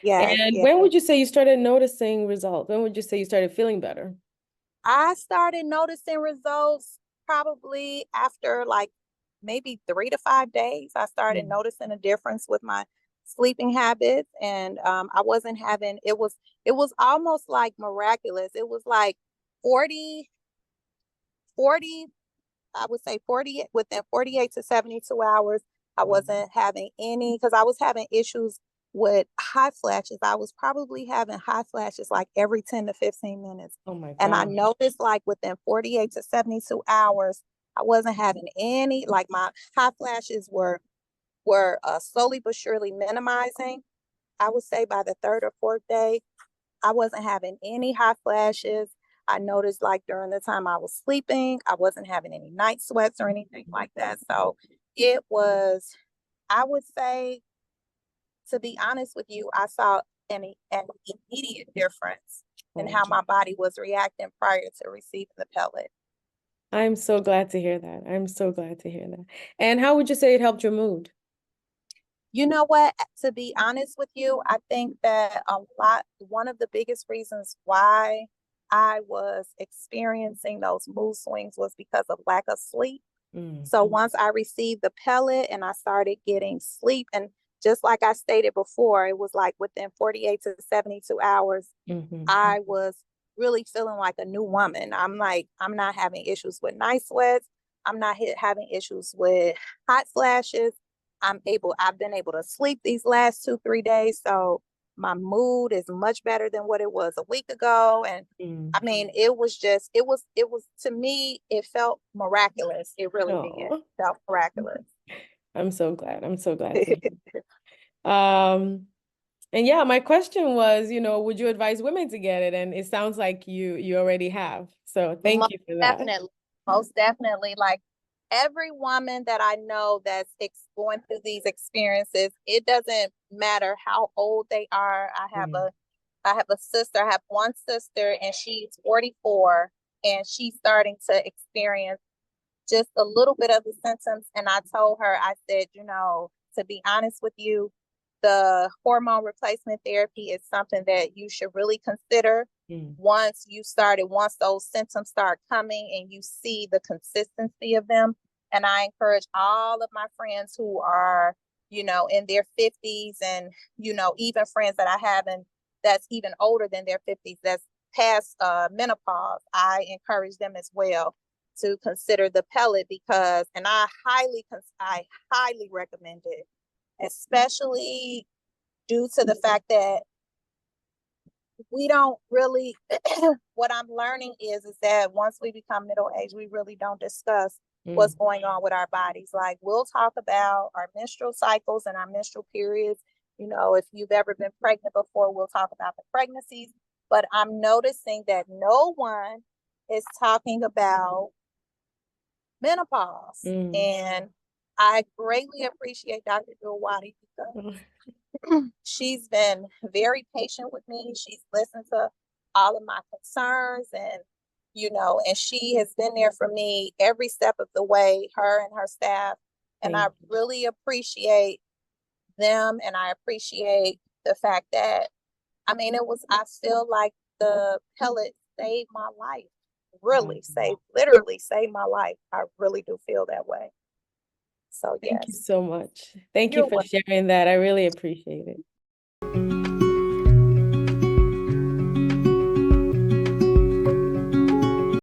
Yes, And yes. when would you say you started noticing results? When would you say you started feeling better? I started noticing results probably after like maybe 3 to 5 days. I started Mm. noticing a difference with my sleeping habits, and I wasn't having. It was almost like miraculous. It was like 40, 40. I would say 40 within 48 to 72 hours. I Wow. wasn't having any because I was having issues with hot flashes. I was probably having hot flashes like every 10 to 15 minutes. Oh my And I God. noticed like within 48 to 72 hours, I wasn't having any, like my hot flashes were slowly but surely minimizing. I would say by the third or fourth day, I wasn't having any hot flashes. I noticed like during the time I was sleeping, I wasn't having any night sweats or anything like that. So it was, I would say, to be honest with you, I saw an immediate difference in Oh, how my body was reacting prior to receiving the pellet. I'm so glad to hear that. I'm so glad to hear that. And how would you say it helped your mood? You know what? To be honest with you, I think that one of the biggest reasons why I was experiencing those mood swings was because of lack of sleep. Mm, So once I received the pellet and I started getting sleep, and just like I stated before, it was like within 48 to 72 hours, hmm. I was really feeling like a new woman. I'm like, I'm not having issues with night sweats. I'm not having issues with hot flashes. I've been able to sleep these last 2, 3 days. So my mood is much better than what it was a week ago. And I Mm. mean, it was to me, it felt miraculous. It really did. It Oh, felt miraculous. I'm so glad. I'm so glad to hear. And yeah, my question was, would you advise women to get it? And it sounds like you already have. So thank Most you for that. definitely. Most definitely. Like every woman that I know that's going through these experiences, it doesn't matter how old they are. Mm. I have a sister, I have one sister and she's 44 and she's starting to experience just a little bit of the symptoms. And I told her, I said, to be honest with you, the hormone replacement therapy is something that you should really consider Mm. once those symptoms start coming and you see the consistency of them. And I encourage all of my friends who are, in their 50s and, even friends that I have and that's even older than their 50s, that's past menopause, I encourage them as well to consider the pellet because, and I highly recommend it, especially due to the fact that we don't really, what I'm learning is that once we become middle aged, we really don't discuss what's Mm. going on with our bodies. Like we'll talk about our menstrual cycles and our menstrual periods. If you've ever been pregnant before, we'll talk about the pregnancies. But I'm noticing that no one is talking about menopause. Mm. And I greatly appreciate Dr. Durowade because she's been very patient with me. She's listened to all of my concerns and she has been there for me every step of the way, her and her staff. And I Thank you. really appreciate them and I appreciate the fact that I feel like the pellet saved my life. Wow. Literally saved my life. I really do feel that way. So Thank you yes, so much. Thank you you're for welcome. sharing that. I really appreciate it.